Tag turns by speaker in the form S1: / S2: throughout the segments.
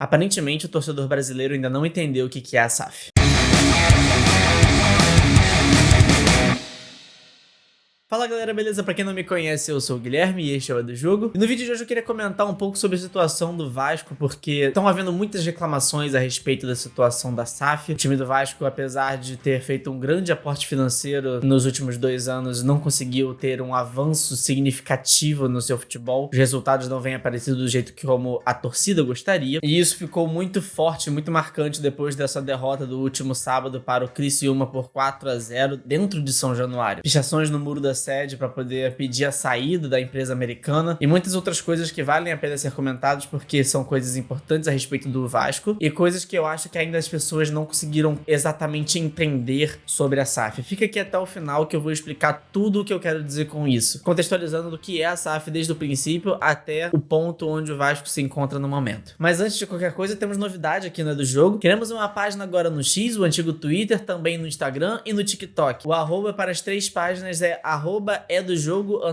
S1: Aparentemente, o torcedor brasileiro ainda não entendeu o que é a SAF. Fala galera, beleza? Pra quem não me conhece, eu sou o Guilherme e este é o É do Jogo. E no vídeo de hoje eu queria comentar um pouco sobre a situação do Vasco, porque estão havendo muitas reclamações a respeito da situação da SAF. O time do Vasco, apesar de ter feito um grande aporte financeiro nos últimos 2 anos, não conseguiu ter um avanço significativo no seu futebol. Os resultados não vêm aparecendo do jeito que como a torcida gostaria. E isso ficou muito forte, muito marcante depois dessa derrota do último sábado para o Criciúma por 4-0 dentro de São Januário. Pichações no muro da sede para poder pedir a saída da empresa americana e muitas outras coisas que valem a pena ser comentadas porque são coisas importantes a respeito do Vasco e coisas que eu acho que ainda as pessoas não conseguiram exatamente entender sobre a SAF. Fica aqui até o final que eu vou explicar tudo o que eu quero dizer com isso, contextualizando do que é a SAF desde o princípio até o ponto onde o Vasco se encontra no momento. Mas antes de qualquer coisa, temos novidade aqui no É do Jogo. Queremos uma página agora no X, o antigo Twitter, também no Instagram e no TikTok. O arroba para as 3 páginas é @EDoJogo_OFC,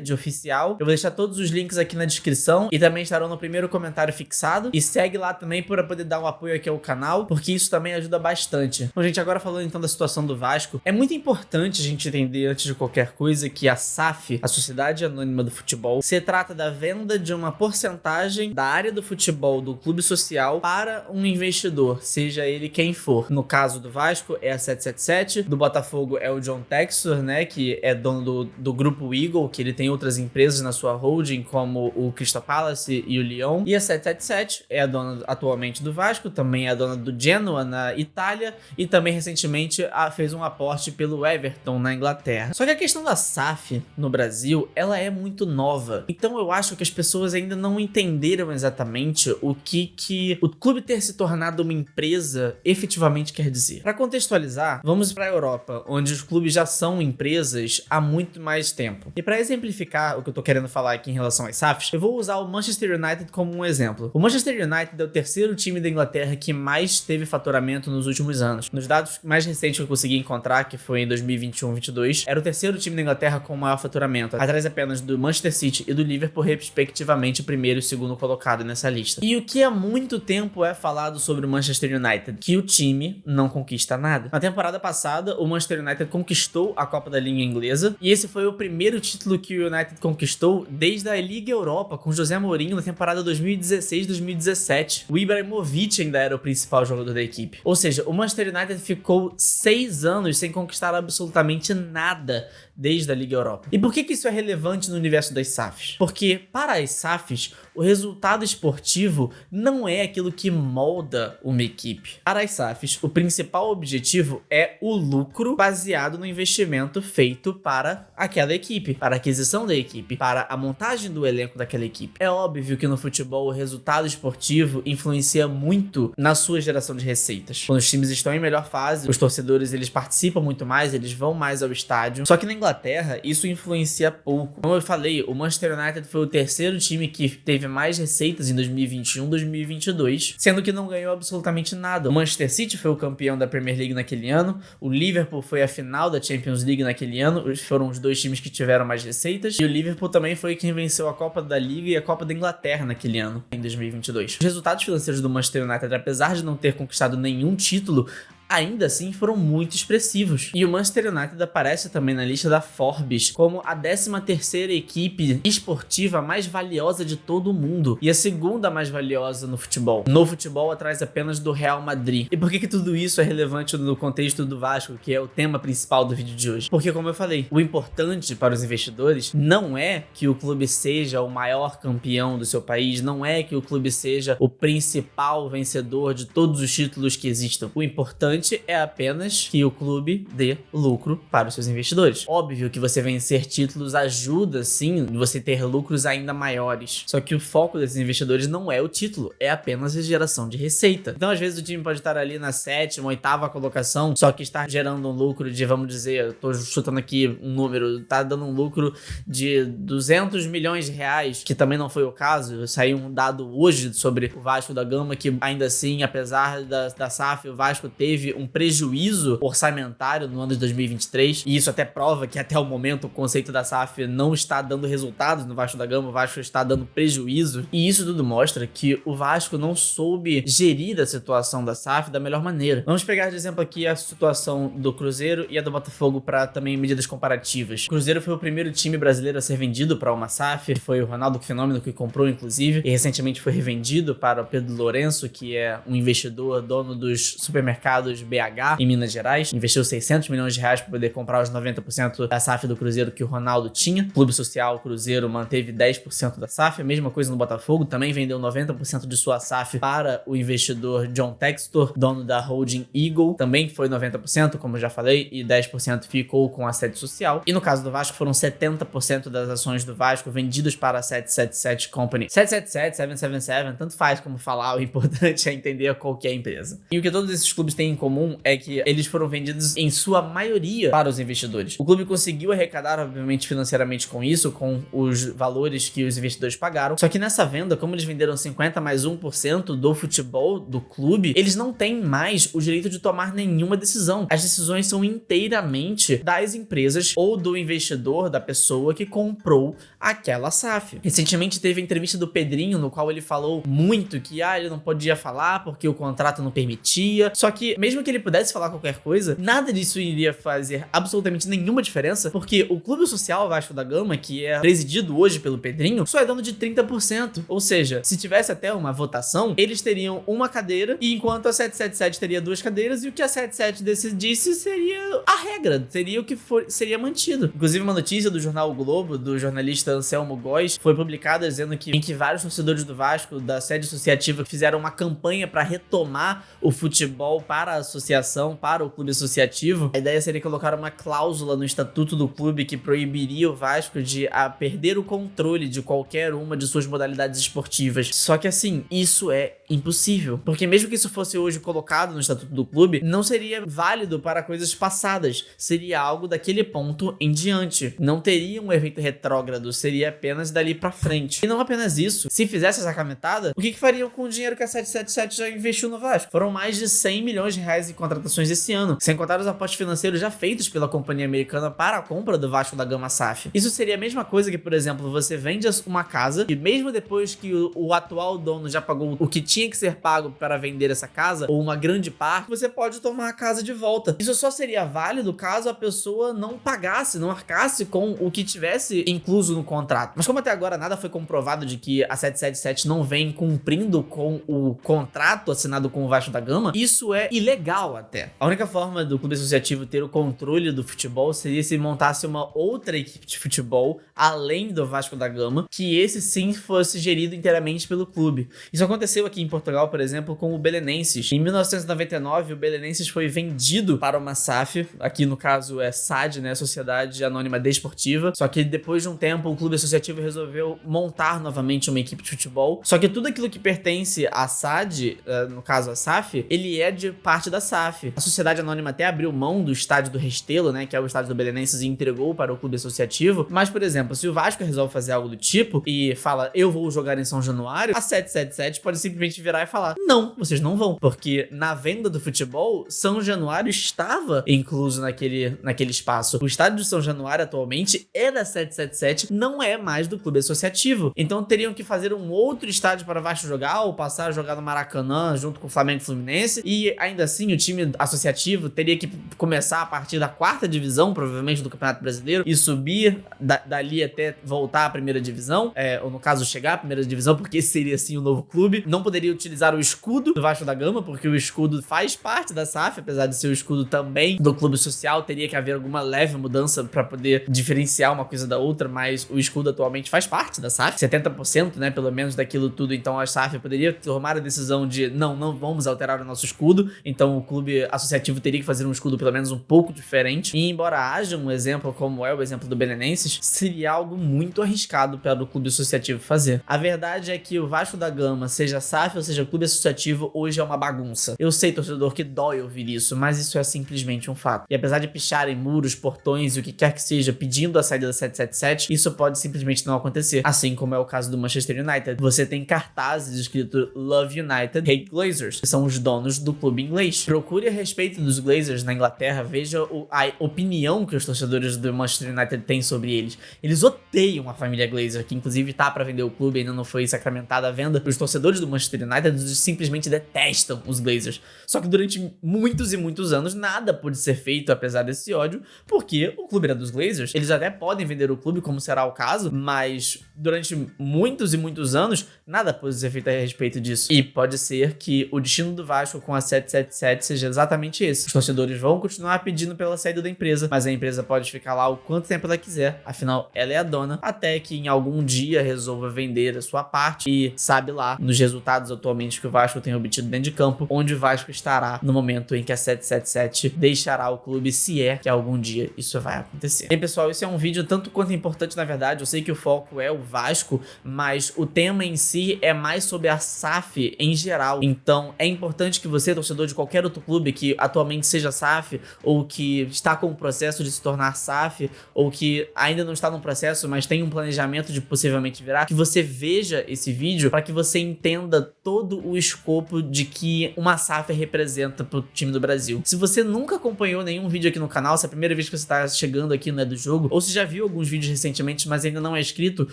S1: de oficial. Eu vou deixar todos os links aqui na descrição e também estarão no primeiro comentário fixado. E segue lá também para poder dar um apoio aqui ao canal, porque isso também ajuda bastante. Bom, gente, agora falando então da situação do Vasco, é muito importante a gente entender antes de qualquer coisa que a SAF, a Sociedade Anônima do Futebol, se trata da venda de uma porcentagem da área do futebol do clube social para um investidor, seja ele quem for. No caso do Vasco é a 777, do Botafogo é o John Textor, né, que é dono do grupo Eagle, que ele tem outras empresas na sua holding, como o Crystal Palace e o Lyon. E a 777 é a dona atualmente do Vasco, também é a dona do Genoa na Itália e também recentemente fez um aporte pelo Everton na Inglaterra. Só que a questão da SAF no Brasil, ela é muito nova. Então eu acho que as pessoas ainda não entenderam exatamente o que o clube ter se tornado uma empresa efetivamente quer dizer. Para contextualizar, vamos para a Europa, onde os clubes já são empresas há muito mais tempo. E para exemplificar o que eu tô querendo falar aqui em relação às SAFs, eu vou usar o Manchester United como um exemplo. O Manchester United é o terceiro time da Inglaterra que mais teve faturamento nos últimos anos. Nos dados mais recentes que eu consegui encontrar, que foi em 2021-22, era o terceiro time da Inglaterra com maior faturamento, atrás apenas do Manchester City e do Liverpool, respectivamente, o primeiro e o segundo colocado nessa lista. E o que há muito tempo é falado sobre o Manchester United? Que o time não conquista nada. Na temporada passada, o Manchester United conquistou a Copa da Liga Inglesa, e esse foi o primeiro título que o United conquistou desde a Liga Europa, com José Mourinho na temporada 2016-2017. O Ibrahimovic ainda era o principal jogador da equipe. Ou seja, o Manchester United ficou 6 anos sem conquistar absolutamente nada desde a Liga Europa. E por que isso é relevante no universo das SAFs? Porque para as SAFs, o resultado esportivo não é aquilo que molda uma equipe. Para as SAFs, o principal objetivo é o lucro baseado no investimento feito para aquela equipe, para a aquisição da equipe, para a montagem do elenco daquela equipe. É óbvio que no futebol o resultado esportivo influencia muito na sua geração de receitas. Quando os times estão em melhor fase, os torcedores eles participam muito mais, eles vão mais ao estádio. Só que na Inglaterra isso influencia pouco. Como eu falei, o Manchester United foi o terceiro time que teve mais receitas em 2021-2022, sendo que não ganhou absolutamente nada. O Manchester City foi o campeão da Premier League naquele ano, o Liverpool foi a final da Champions League naquele ano, foram os 2 times que tiveram mais receitas, e o Liverpool também foi quem venceu a Copa da Liga e a Copa da Inglaterra naquele ano, em 2022. Os resultados financeiros do Manchester United, apesar de não ter conquistado nenhum título, ainda assim foram muito expressivos. E o Manchester United aparece também na lista da Forbes como a 13ª equipe esportiva mais valiosa de todo o mundo e a segunda mais valiosa no futebol. No futebol, atrás apenas do Real Madrid. E por que tudo isso é relevante no contexto do Vasco, que é o tema principal do vídeo de hoje? Porque, como eu falei, o importante para os investidores não é que o clube seja o maior campeão do seu país, não é que o clube seja o principal vencedor de todos os títulos que existam. O importante é apenas que o clube dê lucro para os seus investidores. Óbvio que você vencer títulos ajuda, sim, você ter lucros ainda maiores. Só que o foco desses investidores não é o título, é apenas a geração de receita. Então, às vezes, o time pode estar ali na 7ª, 8ª colocação, só que está gerando um lucro de, vamos dizer, eu tô chutando aqui um número, tá dando um lucro de 200 milhões de reais, que também não foi o caso. Saiu um dado hoje sobre o Vasco da Gama, que ainda assim, apesar da SAF, o Vasco teve teve um prejuízo orçamentário no ano de 2023, e isso até prova que até o momento o conceito da SAF não está dando resultados no Vasco da Gama, o Vasco está dando prejuízo, e isso tudo mostra que o Vasco não soube gerir a situação da SAF da melhor maneira. Vamos pegar de exemplo aqui a situação do Cruzeiro e a do Botafogo para também medidas comparativas. O Cruzeiro foi o primeiro time brasileiro a ser vendido para uma SAF, foi o Ronaldo Fenômeno que comprou inclusive, e recentemente foi revendido para o Pedro Lourenço, que é um investidor, dono dos supermercados BH em Minas Gerais, investiu 600 milhões de reais para poder comprar os 90% da SAF do Cruzeiro que o Ronaldo tinha. O Clube Social Cruzeiro manteve 10% da SAF, a mesma coisa no Botafogo, também vendeu 90% de sua SAF para o investidor John Textor, dono da holding Eagle, também foi 90%, como eu já falei, e 10% ficou com a sede social. E no caso do Vasco, foram 70% das ações do Vasco vendidas para a 777 Company. 777, 777, tanto faz como falar, o importante é entender qual que é a empresa. E o que todos esses clubes têm em comum é que eles foram vendidos em sua maioria para os investidores. O clube conseguiu arrecadar, obviamente, financeiramente com isso, com os valores que os investidores pagaram, só que nessa venda, como eles venderam 50 mais 1% do futebol do clube, eles não têm mais o direito de tomar nenhuma decisão. As decisões são inteiramente das empresas ou do investidor, da pessoa que comprou aquela SAF. Recentemente teve a entrevista do Pedrinho, no qual ele falou muito que ele não podia falar porque o contrato não permitia. Só que, mesmo que ele pudesse falar qualquer coisa, nada disso iria fazer absolutamente nenhuma diferença, porque o Clube Social Vasco da Gama, que é presidido hoje pelo Pedrinho, só é dono de 30%. Ou seja, se tivesse até uma votação, eles teriam uma cadeira, e enquanto a 777 teria 2 cadeiras, e o que a 77 decidisse seria a regra, seria o que seria mantido. Inclusive, uma notícia do jornal O Globo, do jornalista Anselmo Góes, foi publicada dizendo que vários torcedores do Vasco, da sede associativa, fizeram uma campanha para retomar o futebol para a associação, para o clube associativo. A ideia seria colocar uma cláusula no estatuto do clube que proibiria o Vasco de perder o controle de qualquer uma de suas modalidades esportivas. Só que assim, isso é impossível, porque mesmo que isso fosse hoje colocado no estatuto do clube, não seria válido para coisas passadas, seria algo daquele ponto em diante, não teria um efeito retrógrado, seria apenas dali pra frente. E não apenas isso, se fizesse essa cametada, o que fariam com o dinheiro que a 777 já investiu no Vasco? Foram mais de 100 milhões de reais em contratações esse ano, sem contar os aportes financeiros já feitos pela companhia americana para a compra do Vasco da Gama SAF. Isso seria a mesma coisa que, por exemplo, você vende uma casa e mesmo depois que o atual dono já pagou o que tinha que ser pago para vender essa casa, ou uma grande parte, você pode tomar a casa de volta. Isso só seria válido caso a pessoa não pagasse, não arcasse com o que tivesse incluso no contrato. Mas como até agora nada foi comprovado de que a 777 não vem cumprindo com o contrato assinado com o Vasco da Gama, isso é ilegal até. A única forma do clube associativo ter o controle do futebol seria se montasse uma outra equipe de futebol além do Vasco da Gama, que esse sim fosse gerido inteiramente pelo clube. Isso aconteceu aqui em Portugal, por exemplo, com o Belenenses. Em 1999, o Belenenses foi vendido para uma SAF, aqui no caso é SAD, né, Sociedade Anônima Desportiva, só que depois de um tempo o clube associativo resolveu montar novamente uma equipe de futebol, só que tudo aquilo que pertence à SAD, no caso a SAF, ele é de parte da SAF. A Sociedade Anônima até abriu mão do estádio do Restelo, né, que é o estádio do Belenenses, e entregou para o clube associativo, mas, por exemplo, se o Vasco resolve fazer algo do tipo e fala, eu vou jogar em São Januário, a 777 pode simplesmente virar e falar, não, vocês não vão, porque na venda do futebol, São Januário estava incluso naquele espaço. O estádio de São Januário atualmente é da 777, não é mais do clube associativo. Então teriam que fazer um outro estádio para o Vasco jogar, ou passar a jogar no Maracanã junto com o Flamengo e Fluminense, e ainda assim o time associativo teria que começar a partir da 4ª divisão, provavelmente do Campeonato Brasileiro, e subir dali até voltar à 1ª divisão, ou no caso chegar à 1ª divisão, porque esse seria assim o novo clube. Não poderia utilizar o escudo do Vasco da Gama, porque o escudo faz parte da SAF, apesar de ser o escudo também do clube social, teria que haver alguma leve mudança para poder diferenciar uma coisa da outra, mas o escudo atualmente faz parte da SAF, 70%, né, pelo menos daquilo tudo. Então a SAF poderia tomar a decisão de não vamos alterar o nosso escudo, então o clube associativo teria que fazer um escudo pelo menos um pouco diferente, e embora haja um exemplo como é o exemplo do Belenenses, seria algo muito arriscado para o clube associativo fazer. A verdade é que o Vasco da Gama, seja SAF ou seja clube associativo, hoje é uma bagunça. Eu sei, torcedor, que dói ouvir isso, mas isso é simplesmente um fato. E apesar de picharem muros, portões e o que quer que seja pedindo a saída da 777, isso pode simplesmente não acontecer. Assim como é o caso do Manchester United. Você tem cartazes escrito Love United, Hate Glazers, que são os donos do clube inglês. vez, procure a respeito dos Glazers na Inglaterra, veja a opinião que os torcedores do Manchester United têm sobre eles. Eles odeiam a família Glazer, que inclusive tá pra vender o clube, ainda não foi sacramentada a venda. Os torcedores do Manchester United simplesmente detestam os Glazers. Só que durante muitos e muitos anos nada pôde ser feito apesar desse ódio, porque o clube era dos Glazers. Eles até podem vender o clube, como será o caso, mas durante muitos e muitos anos nada pôde ser feito a respeito disso. E pode ser que o destino do Vasco com a 777 seja exatamente esse. Os torcedores vão continuar pedindo pela saída da empresa, mas a empresa pode ficar lá o quanto tempo ela quiser, afinal ela é a dona, até que em algum dia resolva vender a sua parte e sabe lá nos resultados atualmente que o Vasco tem obtido dentro de campo, onde o Vasco estará no momento em que a 777 deixará o clube, se é que algum dia isso vai acontecer. E pessoal, esse é um vídeo tanto quanto importante na verdade. Eu sei que o foco é o Vasco, mas o tema em si é mais sobre a SAF em geral. Então é importante que você, torcedor de qualquer outro clube que atualmente seja SAF, ou que está com o processo de se tornar SAF, ou que ainda não está no processo, mas tem um planejamento de possivelmente virar, que você veja esse vídeo para que você entenda todo o escopo de que uma SAF representa pro time do Brasil. Se você nunca acompanhou nenhum vídeo aqui no canal, se é a primeira vez que você está chegando aqui no É do Jogo, ou se já viu alguns vídeos recentemente, mas ainda não é inscrito,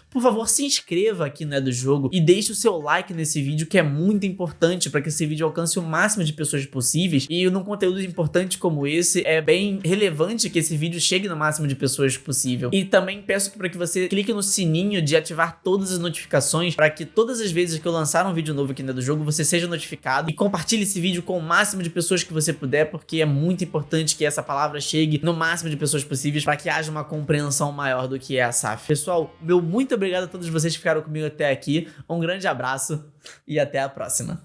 S1: por favor, se inscreva aqui no É do Jogo e deixe o seu like nesse vídeo, que é muito importante para que esse vídeo alcance o máximo de pessoas possíveis. E num conteúdo importante como esse, é bem relevante que esse vídeo chegue no máximo de pessoas possível. E também peço para que você clique no sininho de ativar todas as notificações, para que todas as vezes que eu lançar um vídeo novo aqui no É do Jogo, você seja notificado, e compartilhe esse vídeo com o máximo de pessoas que você puder, porque é muito importante que essa palavra chegue no máximo de pessoas possíveis para que haja uma compreensão maior do que é a SAF. Pessoal, meu muito obrigado a todos vocês que ficaram comigo até aqui, um grande abraço e até a próxima.